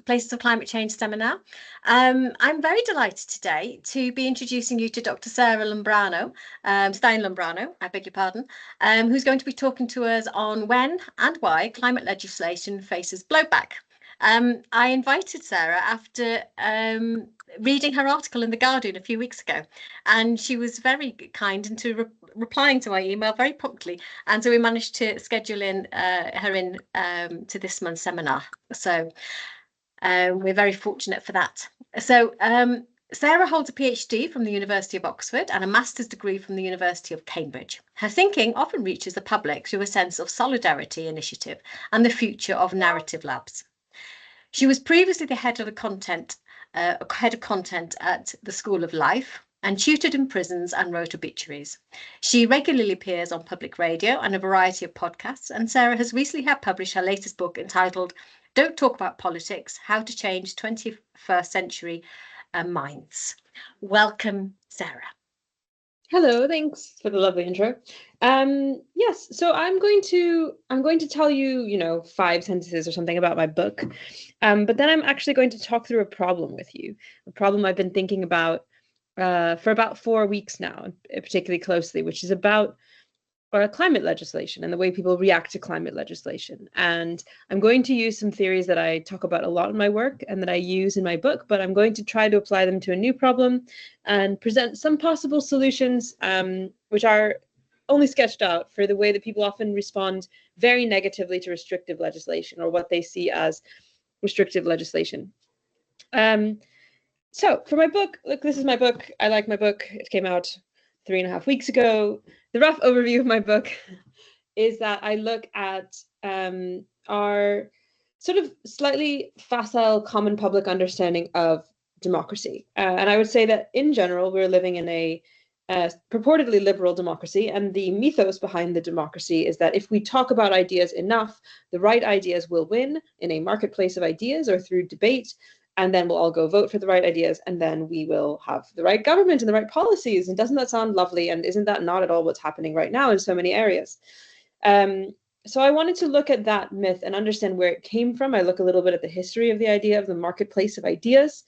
Places of Climate Change seminar. I'm very delighted today to be introducing you to Dr. Sarah Lubrano, Stein Lubrano, I beg your pardon, who's going to be talking to us on when and why climate legislation faces blowback. I invited Sarah after reading her article in The Guardian a few weeks ago, and she was very kind into replying to my email very promptly, and so we managed to schedule in her in to this month's seminar. So we're very fortunate for that. So Sarah holds a PhD from the University of Oxford and a master's degree from the University of Cambridge. Her thinking often reaches the public through a sense of solidarity initiative and the future of narrative labs. She was previously the head of content at the School of Life and tutored in prisons and wrote obituaries. She regularly appears on public radio and a variety of podcasts, and Sarah has recently published her latest book entitled Don't Talk About Politics, How to Change 21st Century Minds. Welcome, Sarah. Hello, thanks for the lovely intro. Yes, so I'm going to tell you, 5 sentences or something about my book, but then I'm actually going to talk through a problem with you, a problem I've been thinking about for about 4 weeks now, particularly closely, which is about climate legislation and the way people react to climate legislation. And I'm going to use some theories that I talk about a lot in my work and that I use in my book, but I'm going to try to apply them to a new problem and present some possible solutions, which are only sketched out for the way that people often respond very negatively to restrictive legislation or what they see as restrictive legislation. So for my book, look, this is my book. I like my book. It came out 3.5 weeks ago. The rough overview of my book is that I look at our sort of slightly facile common public understanding of democracy. And I would say that in general, we're living in a purportedly liberal democracy. And the mythos behind the democracy is that if we talk about ideas enough, the right ideas will win in a marketplace of ideas or through debate. And then we'll all go vote for the right ideas, and then we will have the right government and the right policies. And doesn't that sound lovely? And isn't that not at all what's happening right now in so many areas? So I wanted to look at that myth and understand where it came from. I look a little bit at the history of the idea of the marketplace of ideas.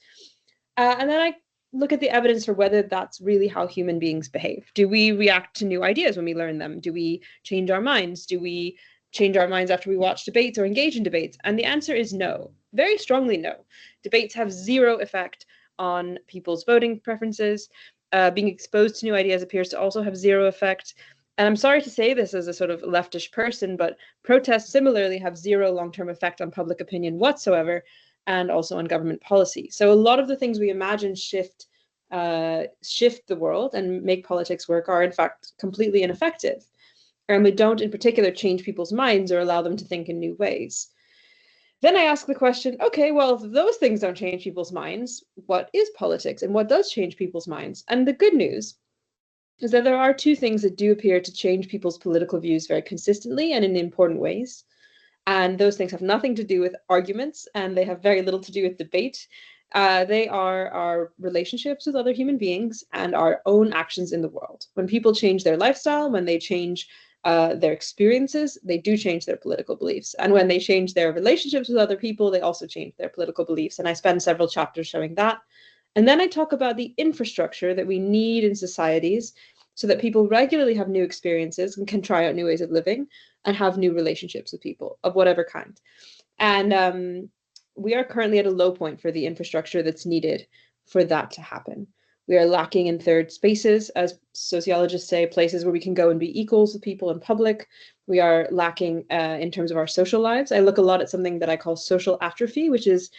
And then I look at the evidence for whether that's really how human beings behave. Do we react to new ideas when we learn them? Do we change our minds? Do we change our minds after we watch debates or engage in debates? And the answer is no, very strongly no. Debates have zero effect on people's voting preferences. Being exposed to new ideas appears to also have zero effect. And I'm sorry to say this as a sort of leftish person, but protests similarly have zero long-term effect on public opinion whatsoever, and also on government policy. So a lot of the things we imagine shift the world and make politics work are in fact completely ineffective. And we don't in particular change people's minds or allow them to think in new ways. Then I ask the question, okay, well, if those things don't change people's minds, what is politics and what does change people's minds? And the good news is that there are 2 things that do appear to change people's political views very consistently and in important ways. And those things have nothing to do with arguments, and they have very little to do with debate. They are our relationships with other human beings and our own actions in the world. When people change their lifestyle, when they change their experiences, they do change their political beliefs. And when they change their relationships with other people, they also change their political beliefs. And I spend several chapters showing that. And then I talk about the infrastructure that we need in societies so that people regularly have new experiences and can try out new ways of living and have new relationships with people of whatever kind. And we are currently at a low point for the infrastructure that's needed for that to happen. We are lacking in third spaces, as sociologists say, places where we can go and be equals with people in public. We are lacking in terms of our social lives. I look a lot at something that I call social atrophy, which is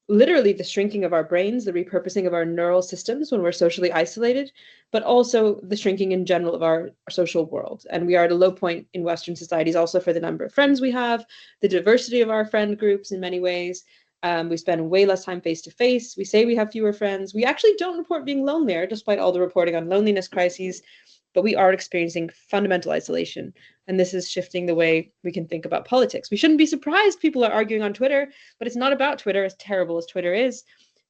literally the shrinking of our brains, the repurposing of our neural systems when we're socially isolated, but also the shrinking in general of our social world. And we are at a low point in Western societies also for the number of friends we have, the diversity of our friend groups in many ways. We spend way less time face-to-face. We say we have fewer friends. We actually don't report being lonelier, despite all the reporting on loneliness crises, but we are experiencing fundamental isolation. And this is shifting the way we can think about politics. We shouldn't be surprised people are arguing on Twitter, but it's not about Twitter, as terrible as Twitter is.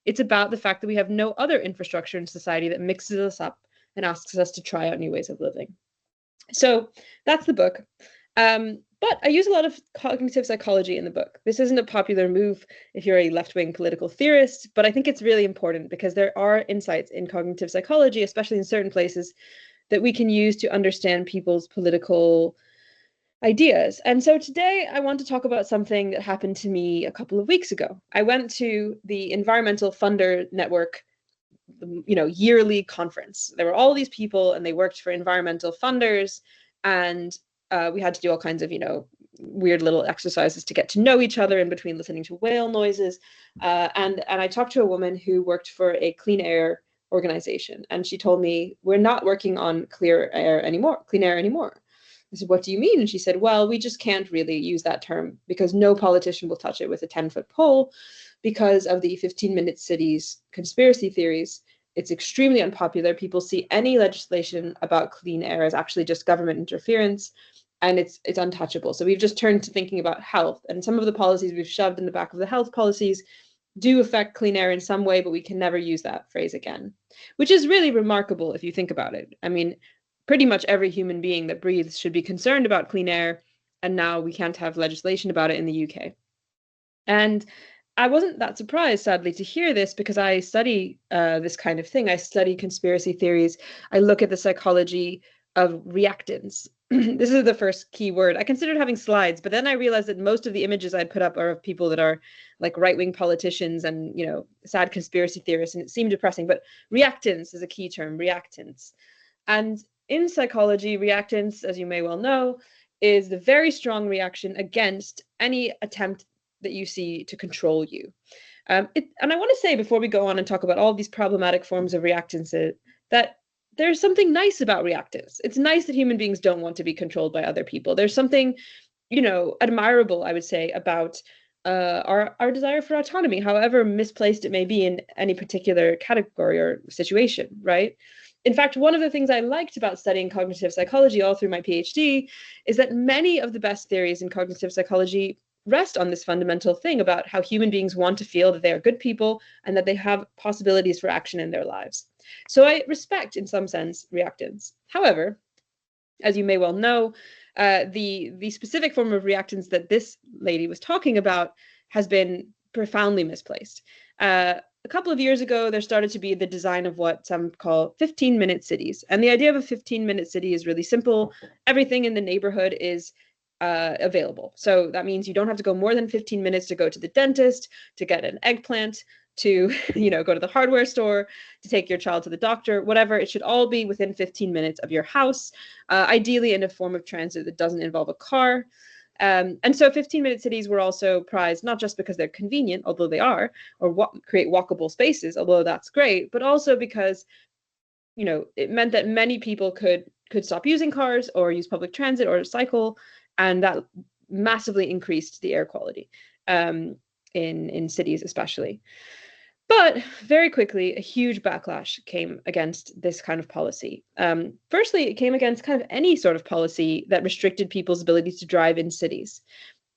It's about the fact that we have no other infrastructure in society that mixes us up and asks us to try out new ways of living. So that's the book. But I use a lot of cognitive psychology in the book. This isn't a popular move if you're a left-wing political theorist, but I think it's really important because there are insights in cognitive psychology, especially in certain places, that we can use to understand people's political ideas. And so today I want to talk about something that happened to me a couple of weeks ago. I went to the Environmental Funder Network, yearly conference. There were all these people and they worked for environmental funders, and we had to do all kinds of, weird little exercises to get to know each other in between listening to whale noises. And I talked to a woman who worked for a clean air organization, and she told me, we're not working on clean air anymore. I said, what do you mean? And she said, well, we just can't really use that term because no politician will touch it with a 10-foot pole because of the 15-minute cities conspiracy theories. It's extremely unpopular. People see any legislation about clean air as actually just government interference, and it's untouchable. So we've just turned to thinking about health, and some of the policies we've shoved in the back of the health policies do affect clean air in some way, but we can never use that phrase again, which is really remarkable if you think about it. I mean, pretty much every human being that breathes should be concerned about clean air, and now we can't have legislation about it in the UK. And I wasn't that surprised, sadly, to hear this because I study this kind of thing. I study conspiracy theories. I look at the psychology of reactance. This is the first key word. I considered having slides, but then I realized that most of the images I'd put up are of people that are like right-wing politicians and, sad conspiracy theorists, and it seemed depressing. But reactance is a key term, reactance. And in psychology, reactance, as you may well know, is the very strong reaction against any attempt that you see to control you. And I want to say, before we go on and talk about all these problematic forms of reactance, that there's something nice about reactance. It's nice that human beings don't want to be controlled by other people. There's something, admirable, I would say, about our desire for autonomy, however misplaced it may be in any particular category or situation, right? In fact, one of the things I liked about studying cognitive psychology all through my PhD is that many of the best theories in cognitive psychology rest on this fundamental thing about how human beings want to feel that they are good people and that they have possibilities for action in their lives. So I respect, in some sense, reactance. However, as you may well know, the specific form of reactance that this lady was talking about has been profoundly misplaced. A couple of years ago, there started to be the design of what some call 15-minute cities. And the idea of a 15-minute city is really simple. Everything in the neighborhood is available. So that means you don't have to go more than 15 minutes to go to the dentist, to get an eggplant, to go to the hardware store, to take your child to the doctor, whatever. It should all be within 15 minutes of your house, ideally in a form of transit that doesn't involve a car. And so 15-minute cities were also prized, not just because they're convenient, although they are, or create walkable spaces, although that's great, but also because it meant that many people could stop using cars or use public transit or cycle, and that massively increased the air quality in cities especially. But very quickly, a huge backlash came against this kind of policy. Firstly, it came against kind of any sort of policy that restricted people's ability to drive in cities.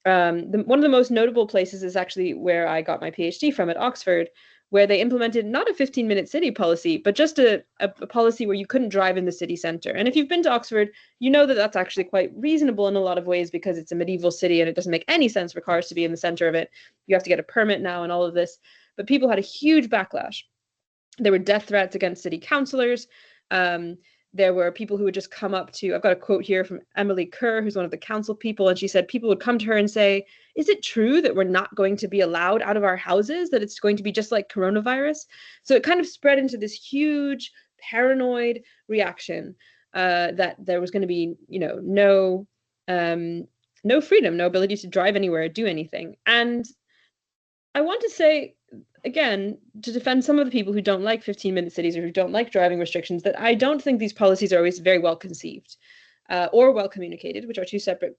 One of the most notable places is actually where I got my PhD from at Oxford, where they implemented not a 15-minute city policy, but just a policy where you couldn't drive in the city center. And if you've been to Oxford, you know that that's actually quite reasonable in a lot of ways because it's a medieval city and it doesn't make any sense for cars to be in the center of it. You have to get a permit now and all of this. But people had a huge backlash. There were death threats against city councillors. There were people who would just come up to, I've got a quote here from Emily Kerr, who's one of the council people, and she said people would come to her and say, is it true that we're not going to be allowed out of our houses, that it's going to be just like coronavirus? So it kind of spread into this huge paranoid reaction that there was going to be, no freedom, no ability to drive anywhere, do anything. And I want to say, again, to defend some of the people who don't like 15-minute cities or who don't like driving restrictions, that I don't think these policies are always very well conceived or well communicated, which are two separate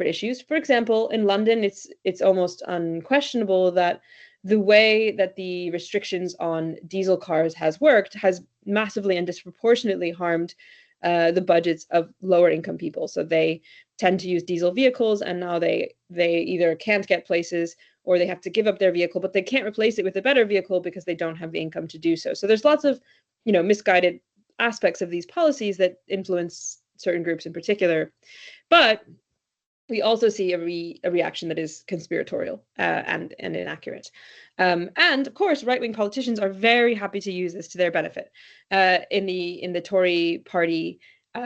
issues. For example, in London, it's almost unquestionable that the way that the restrictions on diesel cars has worked has massively and disproportionately harmed the budgets of lower income people. So they tend to use diesel vehicles, and now they either can't get places or they have to give up their vehicle, but they can't replace it with a better vehicle because they don't have the income to do so. So there's lots of, misguided aspects of these policies that influence certain groups in particular. But we also see a reaction that is conspiratorial and inaccurate. And of course, right-wing politicians are very happy to use this to their benefit. In the Tory party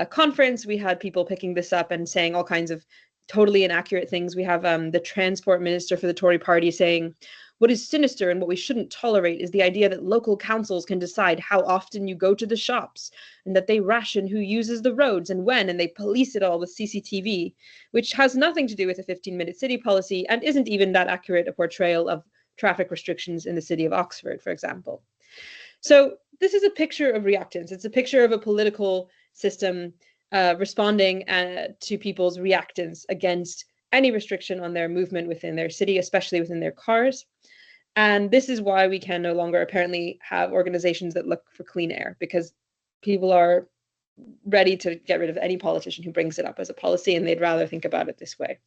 conference, we had people picking this up and saying all kinds of totally inaccurate things. We have the transport minister for the Tory party saying, "What is sinister and what we shouldn't tolerate is the idea that local councils can decide how often you go to the shops, and that they ration who uses the roads and when, and they police it all with CCTV, which has nothing to do with a 15-minute city policy and isn't even that accurate a portrayal of traffic restrictions in the city of Oxford, for example." So this is a picture of reactance. It's a picture of a political system responding to people's reactance against any restriction on their movement within their city, especially within their cars. And this is why we can no longer apparently have organizations that look for clean air, because people are ready to get rid of any politician who brings it up as a policy, and they'd rather think about it this way.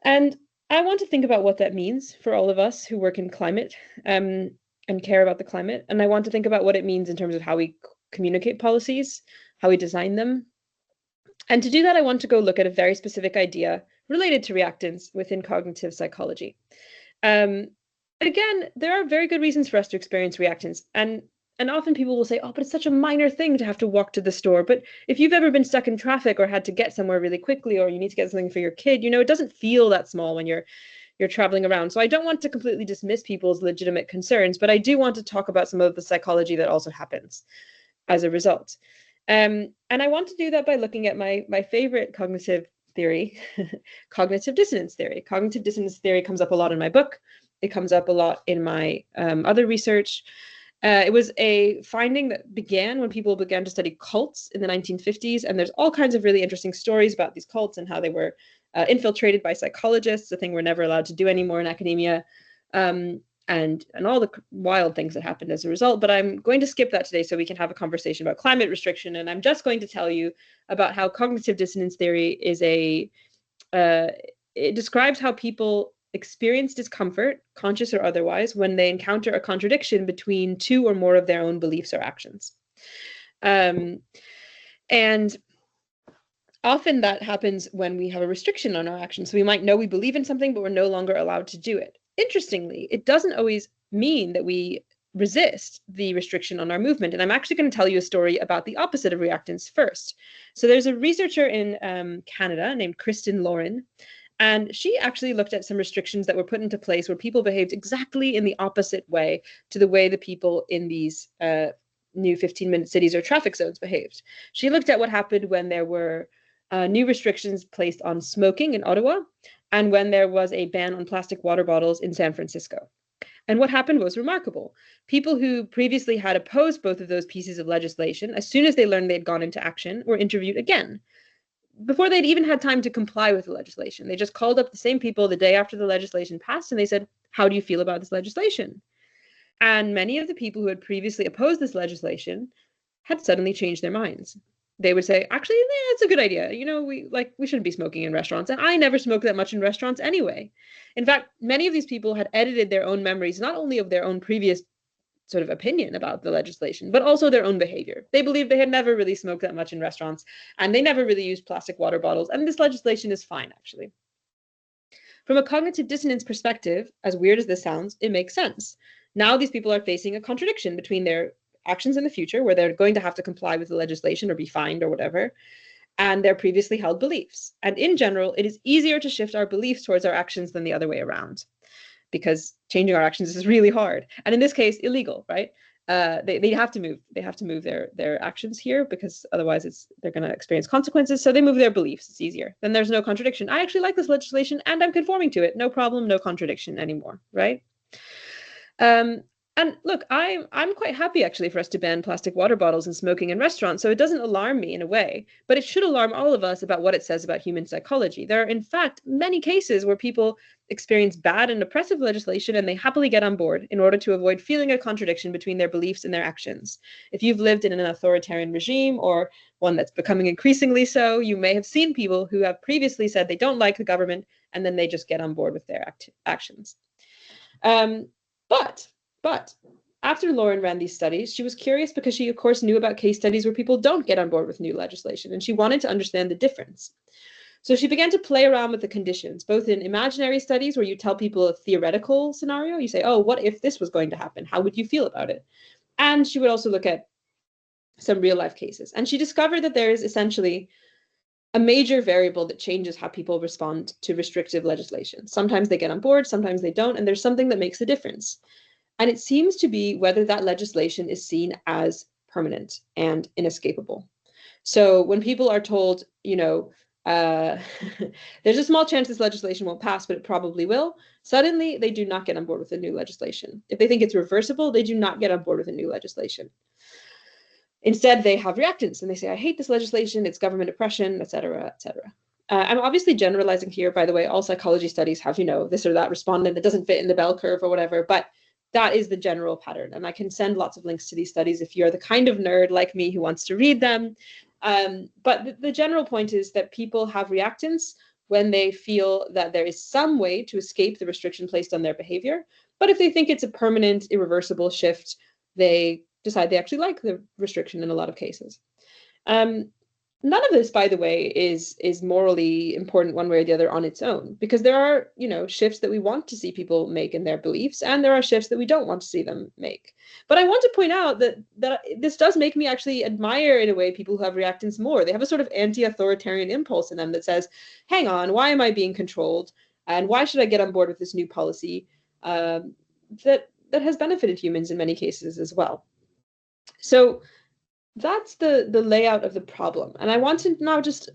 And I want to think about what that means for all of us who work in climate and care about the climate. And I want to think about what it means in terms of how we communicate policies, how we design them. And to do that, I want to go look at a very specific idea related to reactance within cognitive psychology. Again, there are very good reasons for us to experience reactance. And often people will say, "Oh, but it's such a minor thing to have to walk to the store." But if you've ever been stuck in traffic or had to get somewhere really quickly, or you need to get something for your kid, you know, it doesn't feel that small when you're traveling around. So I don't want to completely dismiss people's legitimate concerns, but I do want to talk about some of the psychology that also happens as a result. And I want to do that by looking at my favorite cognitive theory, cognitive dissonance theory. Cognitive dissonance theory comes up a lot in my book. It comes up a lot in my other research. It was a finding that began when people began to study cults in the 1950s, and there's all kinds of really interesting stories about these cults and how they were infiltrated by psychologists, a thing we're never allowed to do anymore in academia, and all the wild things that happened as a result. But I'm going to skip that today so we can have a conversation about climate restriction, and I'm just going to tell you about how cognitive dissonance theory is it describes how people experience discomfort, conscious or otherwise, when they encounter a contradiction between two or more of their own beliefs or actions. And often that happens when we have a restriction on our actions. So we might know we believe in something, but we're no longer allowed to do it. Interestingly, it doesn't always mean that we resist the restriction on our movement. And I'm actually going to tell you a story about the opposite of reactance first. So there's a researcher in Canada named Kristen Lauren, and she actually looked at some restrictions that were put into place where people behaved exactly in the opposite way to the way the people in these new 15-minute cities or traffic zones behaved. She looked at what happened when there were new restrictions placed on smoking in Ottawa, and when there was a ban on plastic water bottles in San Francisco. And what happened was remarkable. People who previously had opposed both of those pieces of legislation, as soon as they learned they'd gone into action, were interviewed again, before they'd even had time to comply with the legislation. They just called up the same people the day after the legislation passed, and they said, "How do you feel about this legislation?" And many of the people who had previously opposed this legislation had suddenly changed their minds. They would say, "Actually, yeah, it's a good idea. You know, we shouldn't be smoking in restaurants. And I never smoke that much in restaurants anyway." In fact, many of these people had edited their own memories, not only of their own previous sort of opinion about the legislation, but also their own behavior. They believed they had never really smoked that much in restaurants, and they never really used plastic water bottles, and this legislation is fine, actually. From a cognitive dissonance perspective, as weird as this sounds, it makes sense. Now these people are facing a contradiction between their actions in the future, where they're going to have to comply with the legislation or be fined or whatever, and their previously held beliefs. And in general, it is easier to shift our beliefs towards our actions than the other way around, because changing our actions is really hard, and in this case, illegal, right? They have to move. They have to move their actions here, because otherwise they're going to experience consequences. So they move their beliefs. It's easier. Then there's no contradiction. I actually like this legislation, and I'm conforming to it. No problem. No contradiction anymore, right? And look, I'm quite happy actually for us to ban plastic water bottles and smoking in restaurants, so it doesn't alarm me in a way, but it should alarm all of us about what it says about human psychology. There are, in fact, many cases where people experience bad and oppressive legislation and they happily get on board in order to avoid feeling a contradiction between their beliefs and their actions. If you've lived in an authoritarian regime, or one that's becoming increasingly so, you may have seen people who have previously said they don't like the government, and then they just get on board with their actions. But after Lauren ran these studies, she was curious because she, of course, knew about case studies where people don't get on board with new legislation, and she wanted to understand the difference. So she began to play around with the conditions, both in imaginary studies where you tell people a theoretical scenario. You say, oh, what if this was going to happen? How would you feel about it? And she would also look at some real life cases. And she discovered that there is essentially a major variable that changes how people respond to restrictive legislation. Sometimes they get on board, sometimes they don't, and there's something that makes a difference. And it seems to be whether that legislation is seen as permanent and inescapable. So when people are told, there's a small chance this legislation won't pass, but it probably will, suddenly they do not get on board with the new legislation. If they think it's reversible, they do not get on board with the new legislation. Instead, they have reactants and they say, I hate this legislation, it's government oppression, et cetera, et cetera. I'm obviously generalizing here, by the way. All psychology studies have, this or that respondent that doesn't fit in the bell curve or whatever, but that is the general pattern. And I can send lots of links to these studies if you're the kind of nerd like me who wants to read them. But the general point is that people have reactants when they feel that there is some way to escape the restriction placed on their behavior. But if they think it's a permanent, irreversible shift, they decide they actually like the restriction in a lot of cases. None of this, by the way, is morally important one way or the other on its own, because there are, shifts that we want to see people make in their beliefs, and there are shifts that we don't want to see them make. But I want to point out that this does make me actually admire, in a way, people who have reactants more. They have a sort of anti-authoritarian impulse in them that says, hang on, why am I being controlled? And why should I get on board with this new policy that has benefited humans in many cases as well? So that's the layout of the problem. And I want to now just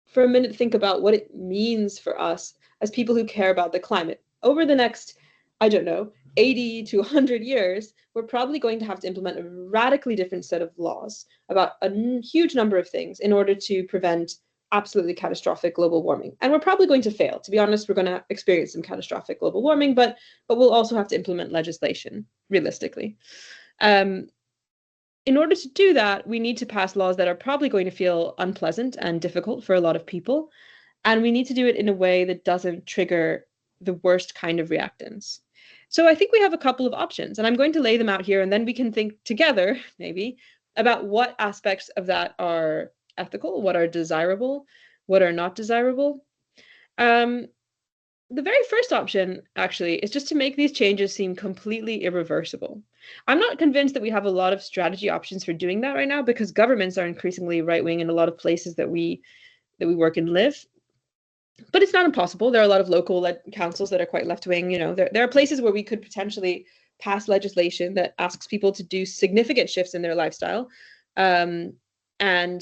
for a minute think about what it means for us as people who care about the climate. Over the next, 80 to 100 years, we're probably going to have to implement a radically different set of laws about a huge number of things in order to prevent absolutely catastrophic global warming. And we're probably going to fail. To be honest, we're going to experience some catastrophic global warming, but we'll also have to implement legislation, realistically. In order to do that, we need to pass laws that are probably going to feel unpleasant and difficult for a lot of people. And we need to do it in a way that doesn't trigger the worst kind of reactants. So I think we have a couple of options, and I'm going to lay them out here, and then we can think together, maybe, about what aspects of that are ethical, what are desirable, what are not desirable. The very first option, actually, is just to make these changes seem completely irreversible. I'm not convinced that we have a lot of strategy options for doing that right now, because governments are increasingly right-wing in a lot of places that we work and live. But it's not impossible. There are a lot of local councils that are quite left-wing. There are places where we could potentially pass legislation that asks people to do significant shifts in their lifestyle and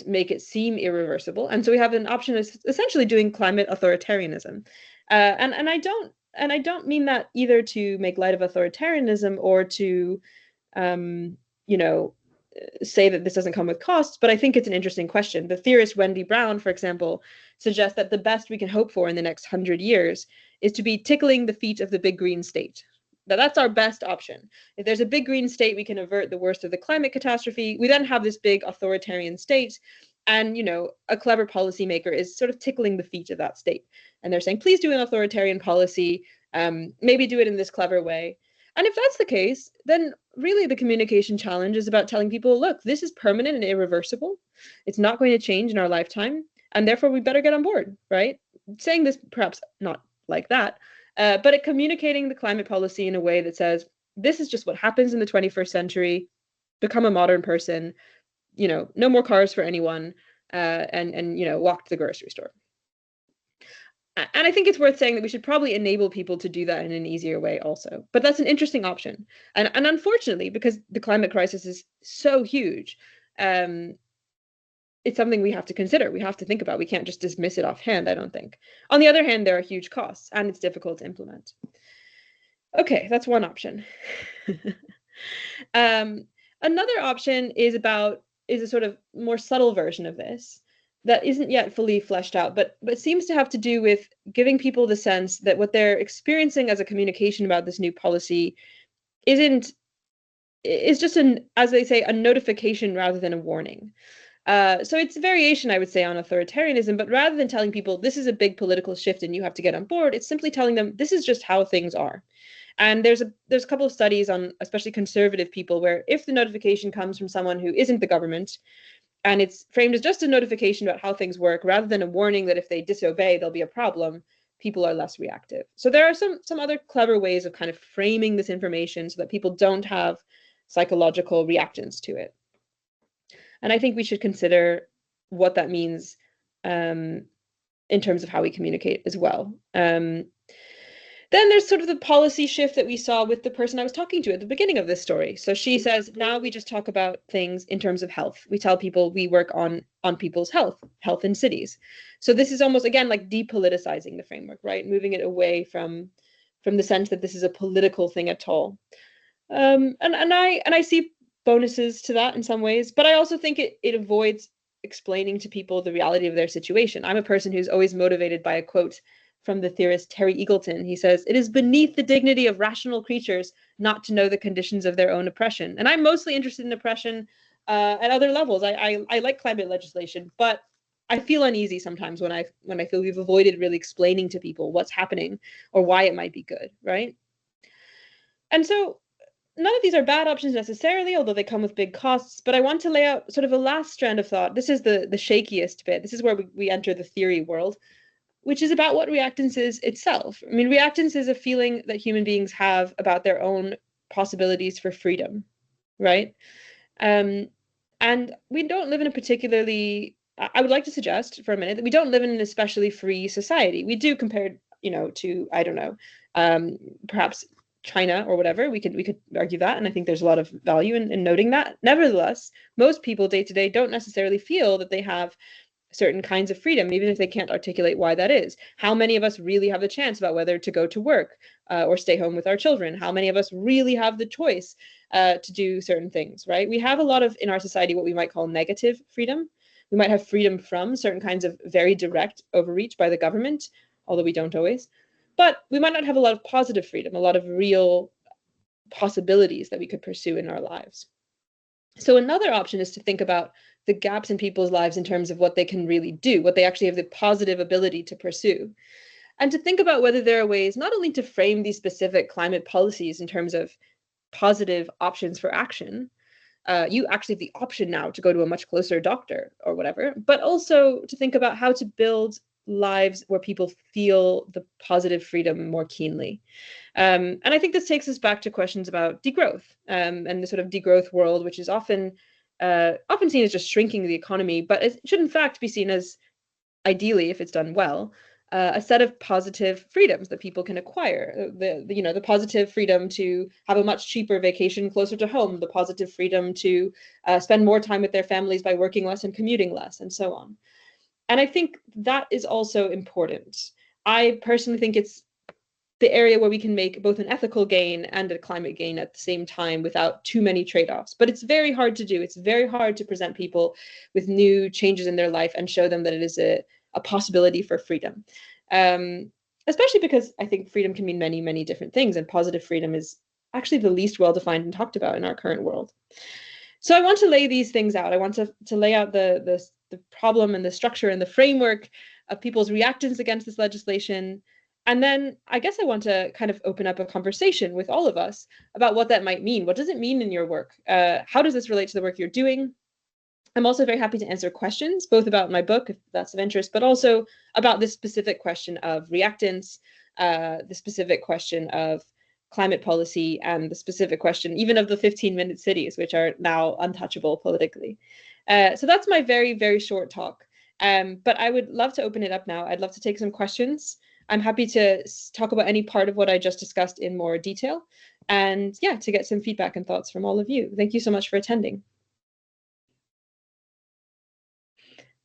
make it seem irreversible. And so we have an option of essentially doing climate authoritarianism. And I don't mean that either to make light of authoritarianism or to, say that this doesn't come with costs, but I think it's an interesting question. The theorist Wendy Brown, for example, suggests that the best we can hope for in the next 100 years is to be tickling the feet of the big green state. That's our best option. If there's a big green state, we can avert the worst of the climate catastrophe. We then have this big authoritarian state, and a clever policymaker is sort of tickling the feet of that state. And they're saying, please do an authoritarian policy, maybe do it in this clever way. And if that's the case, then really the communication challenge is about telling people, look, this is permanent and irreversible. It's not going to change in our lifetime, and therefore we better get on board, right? Saying this perhaps not like that, but communicating the climate policy in a way that says, this is just what happens in the 21st century, become a modern person, no more cars for anyone, and walk to the grocery store. And I think it's worth saying that we should probably enable people to do that in an easier way also. But that's an interesting option. And unfortunately, because the climate crisis is so huge, it's something we have to consider. We have to think about. We can't just dismiss it offhand, I don't think. On the other hand, there are huge costs, and it's difficult to implement. Okay, that's one option. Another option is a sort of more subtle version of this that isn't yet fully fleshed out, but seems to have to do with giving people the sense that what they're experiencing as a communication about this new policy is just as they say, a notification rather than a warning. So it's a variation, I would say, on authoritarianism, but rather than telling people this is a big political shift and you have to get on board, it's simply telling them this is just how things are. And there's a couple of studies on especially conservative people where if the notification comes from someone who isn't the government, and it's framed as just a notification about how things work rather than a warning that if they disobey, there'll be a problem. People are less reactive. So there are some other clever ways of kind of framing this information so that people don't have psychological reactance to it. And I think we should consider what that means in terms of how we communicate as well. Then there's sort of the policy shift that we saw with the person I was talking to at the beginning of this story. So she says, now we just talk about things in terms of health. We tell people we work on people's health in cities. So this is almost, again, like depoliticizing the framework, right? Moving it away from the sense that this is a political thing at all. And I see bonuses to that in some ways, but I also think it avoids explaining to people the reality of their situation. I'm a person who's always motivated by a quote from the theorist Terry Eagleton. He says, "It is beneath the dignity of rational creatures not to know the conditions of their own oppression." And I'm mostly interested in oppression at other levels. I like climate legislation, but I feel uneasy sometimes when I feel we've avoided really explaining to people what's happening or why it might be good, right? And so none of these are bad options necessarily, although they come with big costs, but I want to lay out sort of a last strand of thought. This is the shakiest bit. This is where we enter the theory world, which is about what reactance is itself. I mean, reactance is a feeling that human beings have about their own possibilities for freedom, right? And we don't live in a particularly, I would like to suggest for a minute that we don't live in an especially free society. We do compared, to, I don't know, perhaps China or whatever. We could argue that, and I think there's a lot of value in noting that. Nevertheless, most people day to day don't necessarily feel that they have certain kinds of freedom, even if they can't articulate why that is. How many of us really have the chance about whether to go to work or stay home with our children? How many of us really have the choice to do certain things, right? We have a lot of, in our society, what we might call negative freedom. We might have freedom from certain kinds of very direct overreach by the government, although we don't always. But we might not have a lot of positive freedom, a lot of real possibilities that we could pursue in our lives. So another option is to think about the gaps in people's lives in terms of what they can really do, what they actually have the positive ability to pursue. And to think about whether there are ways not only to frame these specific climate policies in terms of positive options for action, you actually have the option now to go to a much closer doctor or whatever, but also to think about how to build lives where people feel the positive freedom more keenly. And I think this takes us back to questions about degrowth and the sort of degrowth world, which is often seen as just shrinking the economy, but it should in fact be seen as, ideally, if it's done well, a set of positive freedoms that people can acquire. The positive freedom to have a much cheaper vacation closer to home, the positive freedom to spend more time with their families by working less and commuting less, and so on. And I think that is also important. I personally think it's the area where we can make both an ethical gain and a climate gain at the same time without too many trade-offs. But it's very hard to do. It's very hard to present people with new changes in their life and show them that it is a possibility for freedom. Especially because I think freedom can mean many, many different things, and positive freedom is actually the least well-defined and talked about in our current world. So I want to lay these things out. I want to lay out the problem and the structure and the framework of people's reactions against this legislation. And then I guess I want to kind of open up a conversation with all of us about what that might mean. What does it mean in your work? How does this relate to the work you're doing? I'm also very happy to answer questions, both about my book, if that's of interest, but also about this specific question of reactance, the specific question of climate policy, and the specific question even of the 15-minute cities, which are now untouchable politically. So that's my very, very short talk. But I would love to open it up now. I'd love to take some questions. I'm happy to talk about any part of what I just discussed in more detail. And yeah, to get some feedback and thoughts from all of you. Thank you so much for attending.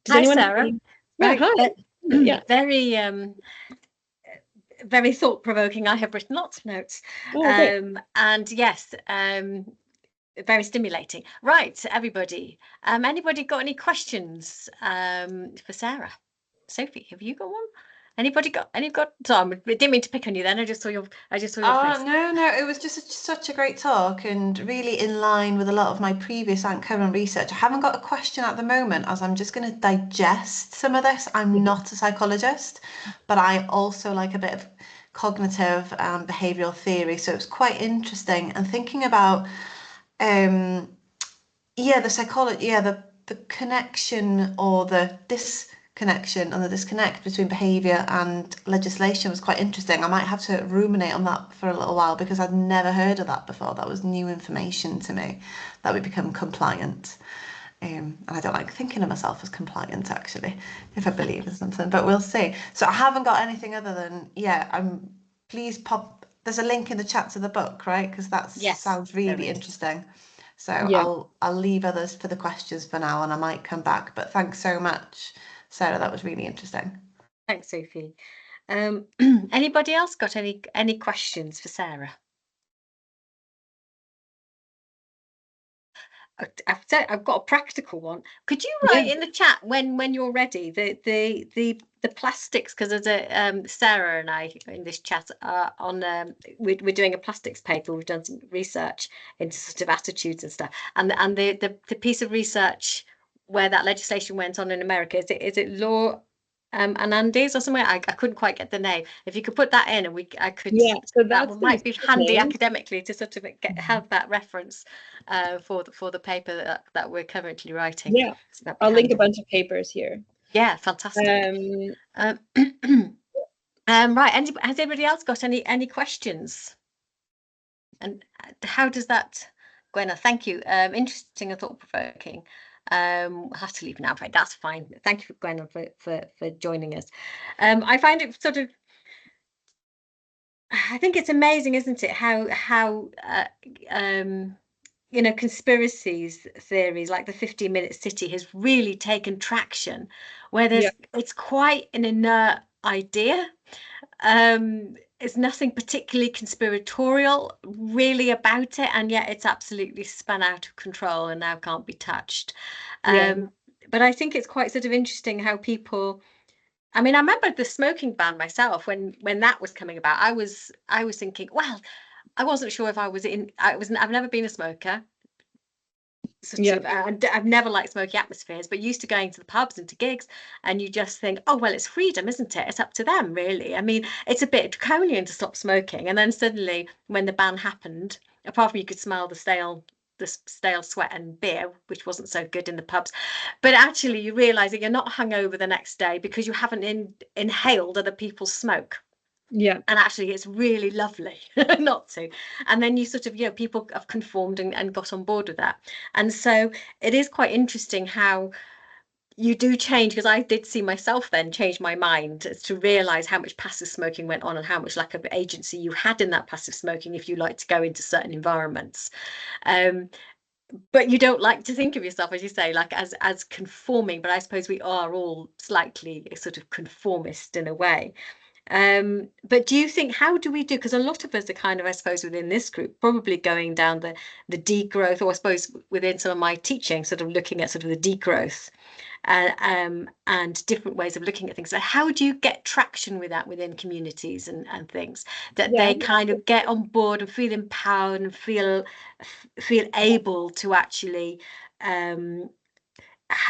Hi, Sarah. Yeah, hi. Yeah. Very thought-provoking. I have written lots of notes. And yes, very stimulating. Right, everybody. Anybody got any questions for Sarah? Sophie, have you got one? Anybody got? Sorry, I didn't mean to pick on you then. I just saw your face. No, it was just such a great talk and really in line with a lot of my previous and current research. I haven't got a question at the moment as I'm just going to digest some of this. I'm not a psychologist, but I also like a bit of cognitive and behavioral theory, so it's quite interesting. And thinking about the psychology, the the connection or the disconnection and the disconnect between behaviour and legislation was quite interesting. I might have to ruminate on that for a little while because I'd never heard of that before. That was new information to me, that we become compliant. And I don't like thinking of myself as compliant, actually, if I believe in something, but we'll see. So I haven't got anything other than, please pop, there's a link in the chat to the book, right? Because that sounds really interesting. So I'll leave others for the questions for now, and I might come back. But thanks so much, Sarah. That was really interesting. Thanks, Sophie. Anybody else got any questions for Sarah? I've got a practical one. Could you write in the chat when you're ready the plastics, because there's a Sarah and I in this chat are on we're doing a plastics paper. We've done some research into sort of attitudes and stuff, and the piece of research where that legislation went on in America, is it law Anandes or somewhere? I couldn't quite get the name. If you could put that in, and I could. Yeah, so that might be handy academically to sort of have that reference for the paper that we're currently writing. Yeah, so I'll link a bunch of papers here. Yeah, fantastic. Right. Has anybody else got any questions? And how does that, Gwenna? Thank you. Interesting and thought-provoking. I'll have to leave now, but that's fine. Thank you, Gwenna, for joining us. I find it sort of, I think it's amazing, isn't it, how conspiracies theories like the 15-minute city has really taken traction, where it's quite an inert idea. It's nothing particularly conspiratorial really about it, and yet it's absolutely spun out of control and now can't be touched. But I think it's quite sort of interesting how people, I mean, I remember the smoking ban myself when that was coming about. I was thinking, well, I wasn't sure if I've never been a smoker. I've never liked smoky atmospheres, but used to going to the pubs and to gigs, and you just think, oh well, it's freedom, isn't it? It's up to them, really. I mean, it's a bit draconian to stop smoking, and then suddenly, when the ban happened, apart from you could smell the stale sweat and beer, which wasn't so good in the pubs, but actually you realise that you're not hungover the next day because you haven't inhaled other people's smoke. Yeah. And actually it's really lovely not to. And then you sort of, people have conformed and got on board with that. And so it is quite interesting how you do change, because I did see myself then change my mind to realise how much passive smoking went on and how much lack of agency you had in that passive smoking if you like to go into certain environments. But you don't like to think of yourself, as you say, like as conforming, but I suppose we are all slightly sort of conformist in a way. But do you think, how do we do, because a lot of us are kind of, I suppose, within this group probably going down the degrowth, or I suppose within some of my teaching, sort of looking at sort of the degrowth and different ways of looking at things. So how do you get traction with that within communities and things, that they kind of get on board and feel empowered and feel able to actually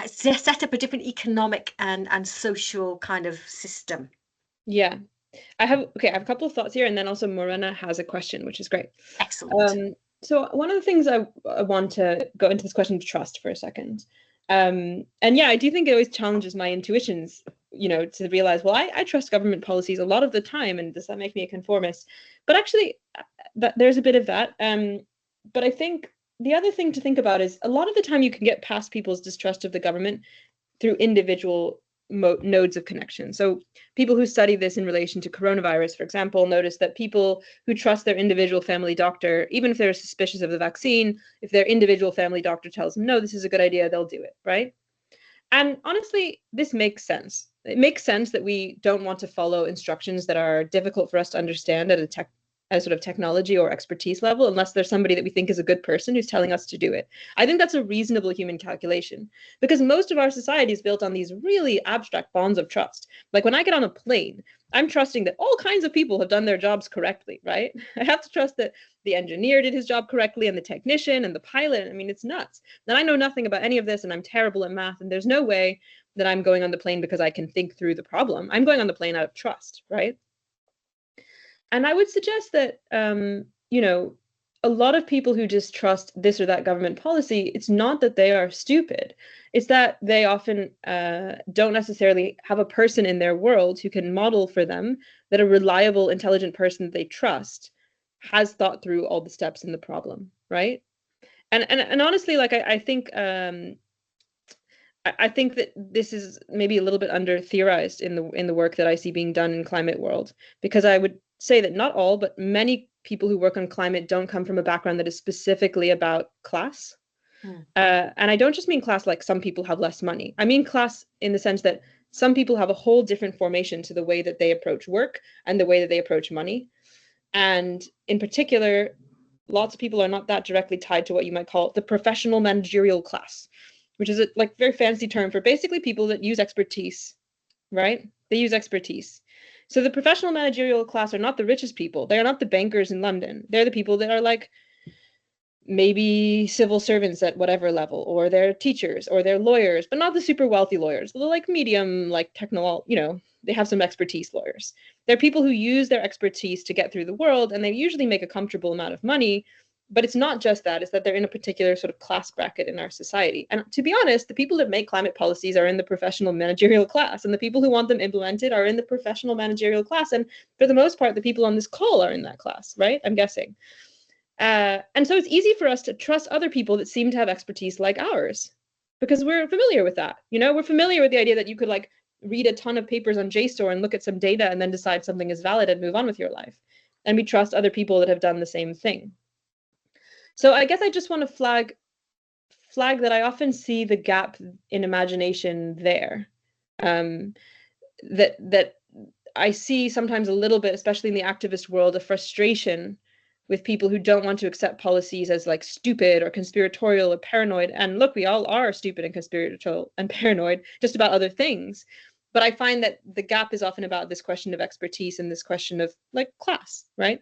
set up a different economic and social kind of system? Yeah, I have a couple of thoughts here, and then also Morena has a question, which is great. Excellent. So one of the things I want to go into this question of trust for a second. And yeah, I do think it always challenges my intuitions, to realize, well, I trust government policies a lot of the time, and does that make me a conformist? But actually, there's a bit of that. But I think the other thing to think about is a lot of the time you can get past people's distrust of the government through individual nodes of connection. So people who study this in relation to coronavirus, for example, notice that people who trust their individual family doctor, even if they're suspicious of the vaccine, if their individual family doctor tells them, no, this is a good idea, they'll do it, right? And honestly, this makes sense. It makes sense that we don't want to follow instructions that are difficult for us to understand at a sort of technology or expertise level, unless there's somebody that we think is a good person who's telling us to do it. I think that's a reasonable human calculation, because most of our society is built on these really abstract bonds of trust. Like when I get on a plane, I'm trusting that all kinds of people have done their jobs correctly, right? I have to trust that the engineer did his job correctly, and the technician and the pilot. I mean, it's nuts. And I know nothing about any of this, and I'm terrible at math, and there's no way that I'm going on the plane because I can think through the problem. I'm going on the plane out of trust, right? And I would suggest that, a lot of people who distrust this or that government policy, it's not that they are stupid. It's that they often don't necessarily have a person in their world who can model for them that a reliable, intelligent person that they trust has thought through all the steps in the problem, right? And honestly, like I think I think that this is maybe a little bit under theorized in the work that I see being done in climate world, because I would say that not all, but many people who work on climate don't come from a background that is specifically about class. And I don't just mean class like some people have less money. I mean class in the sense that some people have a whole different formation to the way that they approach work and the way that they approach money. And in particular, lots of people are not that directly tied to what you might call the professional managerial class, which is a like very fancy term for basically people that use expertise, right? They use expertise. So the professional managerial class are not the richest people. They are not the bankers in London. They're the people that are like maybe civil servants at whatever level, or they're teachers, or they're lawyers, but not the super wealthy lawyers. They're like medium, like technical, you know, they have some expertise lawyers. They're people who use their expertise to get through the world, and they usually make a comfortable amount of money. But it's not just that, it's that they're in a particular sort of class bracket in our society. And to be honest, the people that make climate policies are in the professional managerial class, and the people who want them implemented are in the professional managerial class. And for the most part, the people on this call are in that class, right? I'm guessing. And so it's easy for us to trust other people that seem to have expertise like ours, because we're familiar with that. You know, we're familiar with the idea that you could like read a ton of papers on JSTOR and look at some data and then decide something is valid and move on with your life. And we trust other people that have done the same thing. So I guess I just want to flag that I often see the gap in imagination there. That I see sometimes a little bit, especially in the activist world, a frustration with people who don't want to accept policies as like stupid or conspiratorial or paranoid. And look, we all are stupid and conspiratorial and paranoid just about other things. But I find that the gap is often about this question of expertise and this question of like class, right?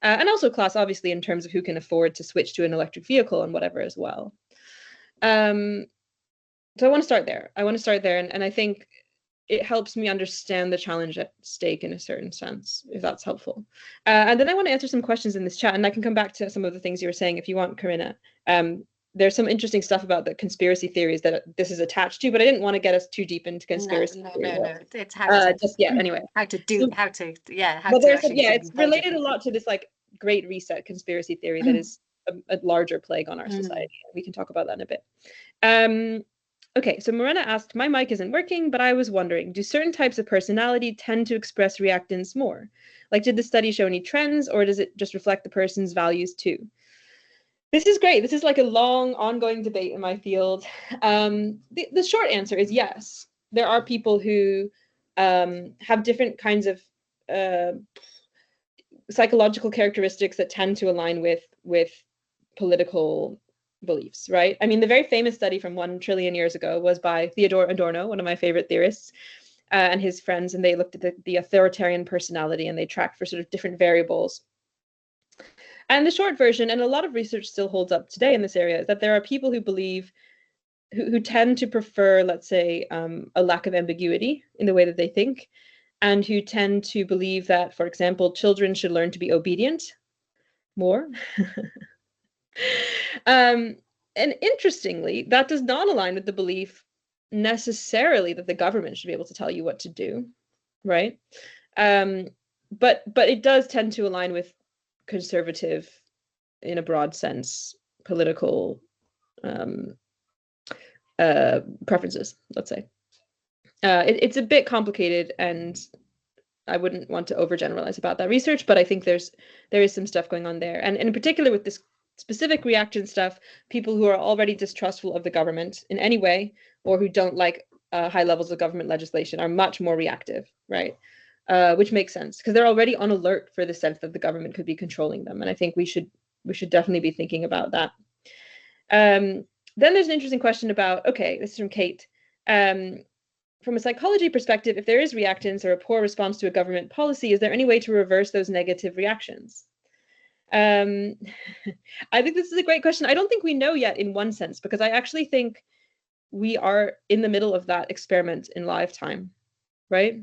And also class, obviously, in terms of who can afford to switch to an electric vehicle and whatever as well. So I want to start there. And I think it helps me understand the challenge at stake in a certain sense, if that's helpful. And then I want to answer some questions in this chat, and I can come back to some of the things you were saying if you want, Corinna. There's some interesting stuff about the conspiracy theories that this is attached to, but I didn't want to get us too deep into conspiracy theories. No. It's how to anyway. It's related a lot to this like Great Reset conspiracy theory that is a larger plague on our society. We can talk about that in a bit. Okay, so Morena asked, my mic isn't working, but I was wondering, do certain types of personality tend to express reactance more? Like, did the study show any trends, or does it just reflect the person's values too? This is great. This is like a long, ongoing debate in my field. The short answer is yes. There are people who have different kinds of psychological characteristics that tend to align with political beliefs, right? I mean, the very famous study from 1 trillion years ago was by Theodore Adorno, one of my favorite theorists, and his friends, and they looked at the authoritarian personality, and they tracked for sort of different variables. And the short version, and a lot of research still holds up today in this area, is that there are people who believe, who tend to prefer, let's say, a lack of ambiguity in the way that they think, and who tend to believe that, for example, children should learn to be obedient more. And interestingly, that does not align with the belief necessarily that the government should be able to tell you what to do, right? But it does tend to align with conservative, in a broad sense, political preferences, let's say. It's a bit complicated, and I wouldn't want to overgeneralize about that research, but I think there is some stuff going on there. And in particular with this specific reaction stuff, people who are already distrustful of the government in any way, or who don't like high levels of government legislation, are much more reactive, right? Which makes sense, because they're already on alert for the sense that the government could be controlling them. And I think we should definitely be thinking about that. Then there's an interesting question about, okay, this is from Kate. From a psychology perspective, if there is reactance or a poor response to a government policy, is there any way to reverse those negative reactions? I think this is a great question. I don't think we know yet in one sense, because I actually think we are in the middle of that experiment in live time, right?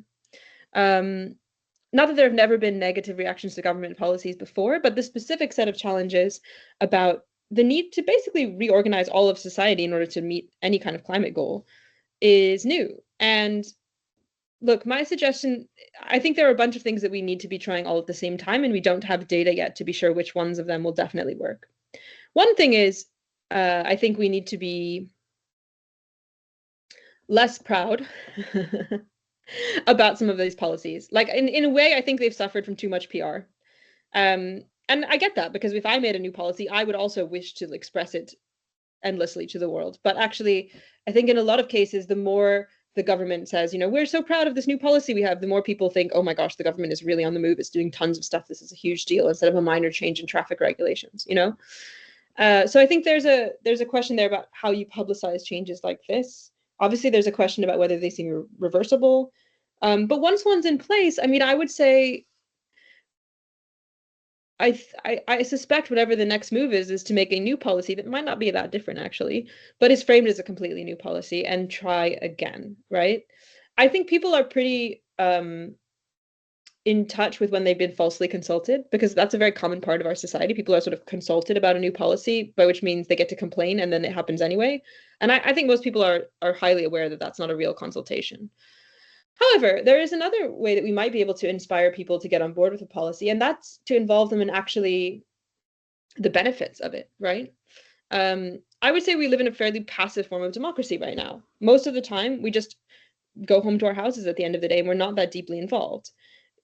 not that there have never been negative reactions to government policies before, but the specific set of challenges about the need to basically reorganize all of society in order to meet any kind of climate goal is new. And look, my suggestion, I think there are a bunch of things that we need to be trying all at the same time, and we don't have data yet to be sure which ones of them will definitely work. One thing is, I think we need to be less proud about some of these policies. Like in a way, I think they've suffered from too much PR. And I get that, because if I made a new policy, I would also wish to express it endlessly to the world. But actually, I think in a lot of cases, the more the government says, you know, we're so proud of this new policy we have, the more people think, oh my gosh, the government is really on the move. It's doing tons of stuff. This is a huge deal, instead of a minor change in traffic regulations, you know? So I think there's a question there about how you publicize changes like this. Obviously, there's a question about whether they seem reversible. But once one's in place, I mean, I would say, I suspect whatever the next move is to make a new policy that might not be that different, actually, but is framed as a completely new policy and try again, right? I think people are pretty in touch with when they've been falsely consulted, because that's a very common part of our society. People are sort of consulted about a new policy, by which means they get to complain and then it happens anyway. And I think most people are highly aware that that's not a real consultation. However, there is another way that we might be able to inspire people to get on board with a policy, and that's to involve them in actually the benefits of it, right? I would say we live in a fairly passive form of democracy right now. Most of the time, we just go home to our houses at the end of the day, and we're not that deeply involved.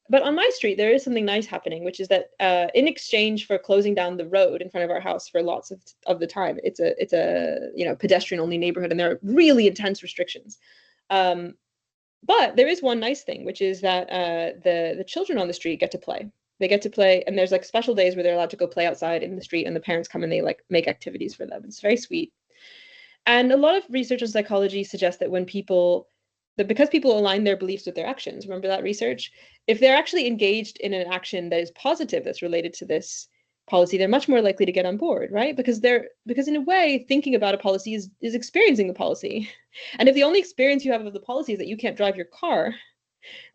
But on my street, there is something nice happening, which is that in exchange for closing down the road in front of our house for lots of the time, it's a you know, pedestrian-only neighborhood, and there are really intense restrictions. But there is one nice thing, which is that the children on the street get to play. They get to play, and there's like special days where they're allowed to go play outside in the street, and the parents come and they like make activities for them. It's very sweet. And a lot of research on psychology suggests that because people align their beliefs with their actions, remember that research? If they're actually engaged in an action that is positive, that's related to this policy, they're much more likely to get on board, right? Because in a way, thinking about a policy is experiencing the policy. And if the only experience you have of the policy is that you can't drive your car,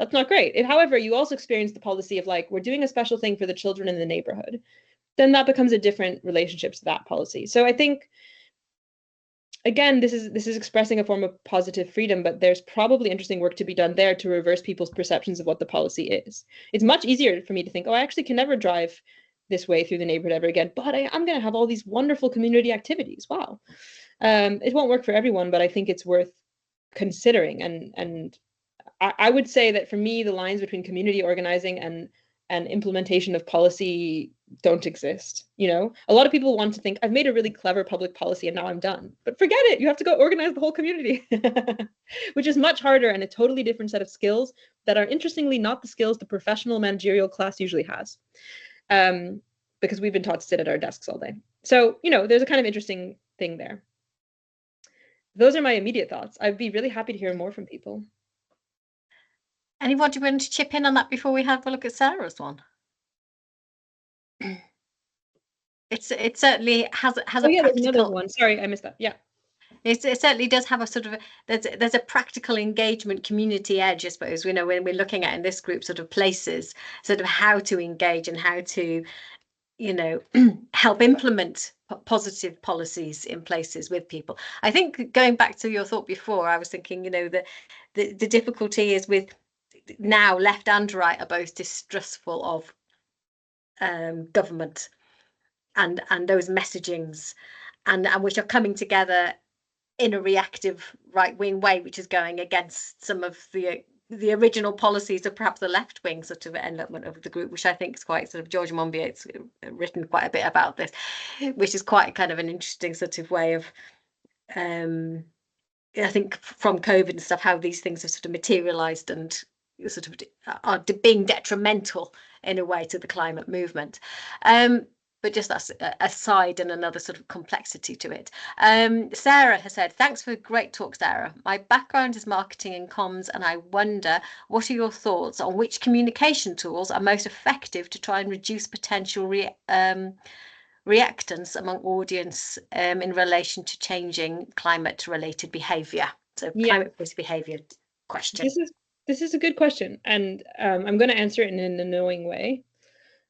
that's not great. If, however, you also experience the policy of like, we're doing a special thing for the children in the neighborhood, then that becomes a different relationship to that policy. So I think, again, this is expressing a form of positive freedom, but there's probably interesting work to be done there to reverse people's perceptions of what the policy is. It's much easier for me to think, oh, I actually can never drive this way through the neighborhood ever again, but I'm going to have all these wonderful community activities. Wow. It won't work for everyone, but I think it's worth considering. And I would say that for me, the lines between community organizing and implementation of policy don't exist. You know, a lot of people want to think, I've made a really clever public policy and now I'm done. But forget it. You have to go organize the whole community, which is much harder and a totally different set of skills that are interestingly not the skills the professional managerial class usually has. Because we've been taught to sit at our desks all day. So, you know, there's a kind of interesting thing there. Those are my immediate thoughts. I'd be really happy to hear more from people. Anyone want to chip in on that before we have a look at Sarah's one? It certainly has a yeah, practical... there's another one. Sorry, I missed that. Yeah. It certainly does have a sort of there's a practical engagement community edge, I suppose. You know, when we're looking at in this group sort of places, sort of how to engage and how to, you know, help implement positive policies in places with people. I think going back to your thought before, I was thinking, you know, the difficulty is with now left and right are both distrustful of government and those messagings and which are coming together in a reactive right-wing way, which is going against some of the original policies of perhaps the left-wing sort of element of the group, which I think is quite sort of, George Monbiot's written quite a bit about this, which is quite kind of an interesting sort of way of I think from COVID and stuff, how these things have sort of materialized and sort of are being detrimental in a way to the climate movement. But just that's a side and another sort of complexity to it. Sarah has said, thanks for a great talk, Sarah. My background is marketing and comms, and I wonder, what are your thoughts on which communication tools are most effective to try and reduce potential reactance among audience in relation to changing climate-related behaviour? So climate-based behaviour question. this is a good question, and I'm going to answer it in an annoying way,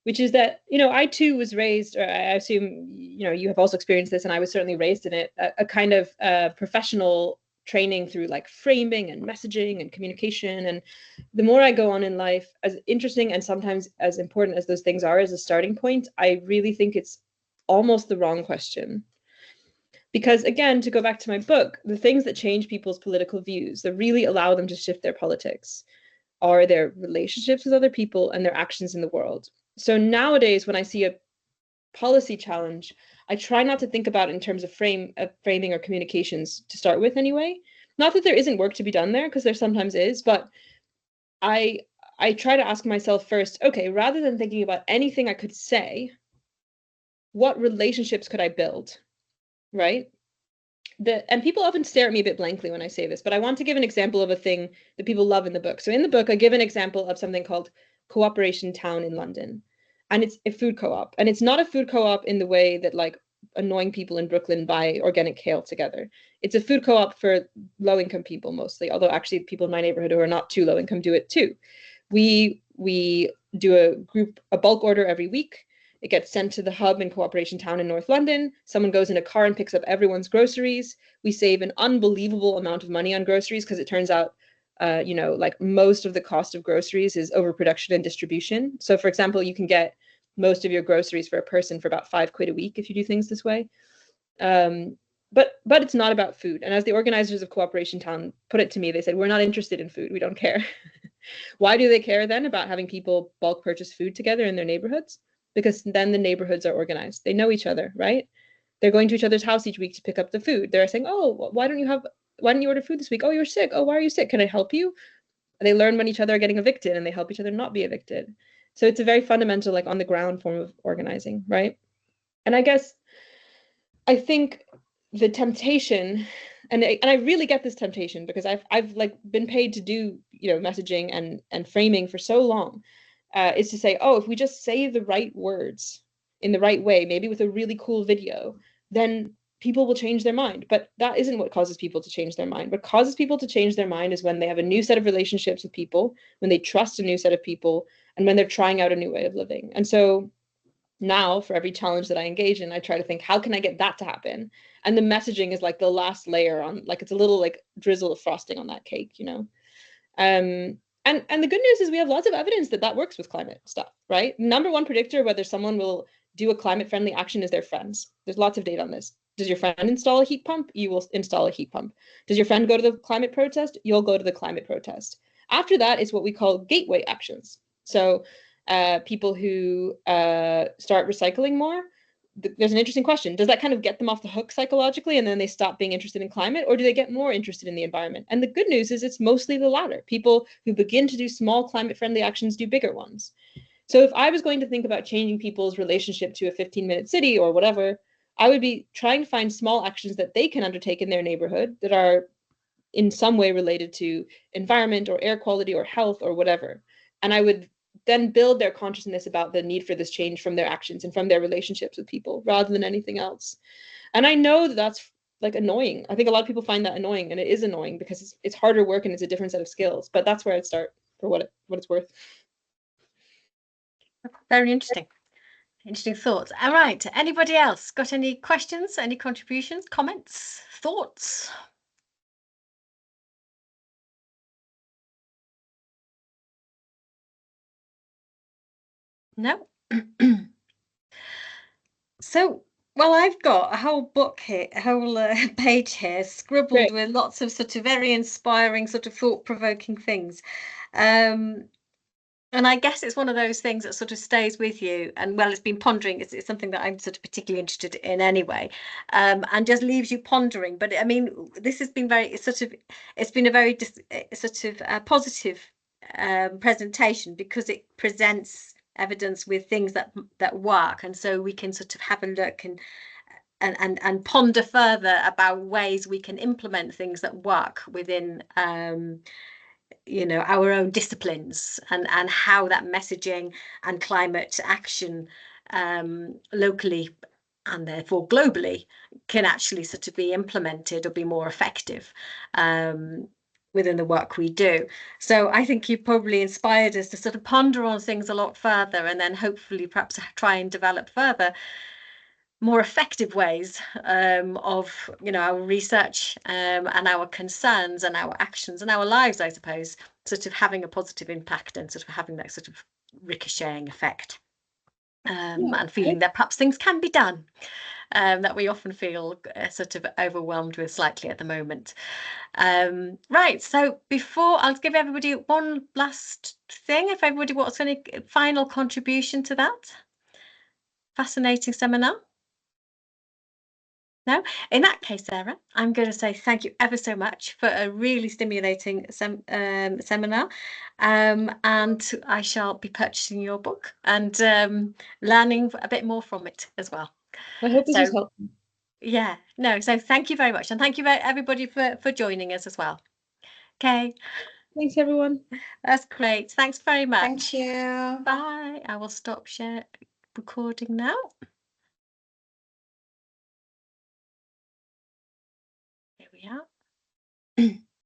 which is that, you know, I too was raised, or I assume, you know, you have also experienced this, and I was certainly raised in it, a kind of professional training through like framing and messaging and communication. And the more I go on in life, as interesting and sometimes as important as those things are as a starting point, I really think it's almost the wrong question. Because again, to go back to my book, the things that change people's political views, that really allow them to shift their politics, are their relationships with other people and their actions in the world. So nowadays, when I see a policy challenge, I try not to think about it in terms of framing or communications to start with anyway. Not that there isn't work to be done there, because there sometimes is, but I try to ask myself first, okay, rather than thinking about anything I could say, what relationships could I build, right? And people often stare at me a bit blankly when I say this, but I want to give an example of a thing that people love in the book. So in the book, I give an example of something called Cooperation Town in London. And it's a food co-op. And it's not a food co-op in the way that like annoying people in Brooklyn buy organic kale together. It's a food co-op for low-income people mostly, although actually people in my neighborhood who are not too low-income do it too. We do a bulk order every week. It gets sent to the hub in Cooperation Town in North London. Someone goes in a car and picks up everyone's groceries. We save an unbelievable amount of money on groceries because it turns out, you know, like most of the cost of groceries is overproduction and distribution. So for example, you can get most of your groceries for a person for about £5 a week if you do things this way. But it's not about food. And as the organizers of Cooperation Town put it to me, they said, we're not interested in food. We don't care. Why do they care then about having people bulk purchase food together in their neighborhoods? Because then the neighborhoods are organized. They know each other, right? They're going to each other's house each week to pick up the food. They're saying, oh, why don't you order food this week? Oh, you're sick. Oh, why are you sick? Can I help you? And they learn when each other are getting evicted and they help each other not be evicted. So it's a very fundamental, like on the ground form of organizing, right? And I think the temptation, and I really get this temptation because I've like been paid to do, you know, messaging and framing for so long, is to say, oh, if we just say the right words in the right way, maybe with a really cool video, then people will change their mind. But that isn't what causes people to change their mind. What causes people to change their mind is when they have a new set of relationships with people, when they trust a new set of people, and when they're trying out a new way of living. And so now for every challenge that I engage in, I try to think, how can I get that to happen? And the messaging is like the last layer on, like, it's a little like drizzle of frosting on that cake, you know? And the good news is we have lots of evidence that that works with climate stuff, right? Number one predictor whether someone will do a climate-friendly action is their friends. There's lots of data on this. Does your friend install a heat pump? You will install a heat pump. Does your friend go to the climate protest? You'll go to the climate protest. After that is what we call gateway actions. So people who start recycling more, there's an interesting question. Does that kind of get them off the hook psychologically and then they stop being interested in climate, or do they get more interested in the environment? And the good news is it's mostly the latter. People who begin to do small climate-friendly actions do bigger ones. So if I was going to think about changing people's relationship to a 15-minute city or whatever, I would be trying to find small actions that they can undertake in their neighborhood that are in some way related to environment or air quality or health or whatever. And I would then build their consciousness about the need for this change from their actions and from their relationships with people rather than anything else. And I know that that's like annoying. I think a lot of people find that annoying, and it is annoying because it's harder work and it's a different set of skills, but that's where I'd start for what it's worth. Very interesting. Interesting thoughts. All right. Anybody else got any questions, any contributions, comments, thoughts? No? So, well, I've got a whole book here, a whole page here, scribbled with lots of sort of very inspiring, sort of thought-provoking things. And I guess it's one of those things that sort of stays with you. And well, it's been pondering. It's something that I'm sort of particularly interested in anyway, and just leaves you pondering. But I mean, this has been it's been a very sort of positive presentation because it presents evidence with things that work, and so we can sort of have a look and ponder further about ways we can implement things that work within you know, our own disciplines, and how that messaging and climate action locally and therefore globally can actually sort of be implemented or be more effective. within the work we do. So I think you probably inspired us to sort of ponder on things a lot further, and then hopefully perhaps try and develop further more effective ways of our research and our concerns and our actions and our lives, I suppose, sort of having a positive impact and sort of having that sort of ricocheting effect, and feeling that perhaps things can be done, that we often feel sort of overwhelmed with slightly at the moment. Right, so before, I'll give everybody one last thing, if everybody wants any final contribution to that fascinating seminar. No? In that case, Sarah, I'm going to say thank you ever so much for a really stimulating seminar, and I shall be purchasing your book and learning a bit more from it as well. I hope this was So helpful. yeah, no, so thank you very much, and thank you everybody for joining us as well. Okay, Thanks, everyone. that's great. Thanks very much. Thank you. Bye. I will stop recording now. Here we are.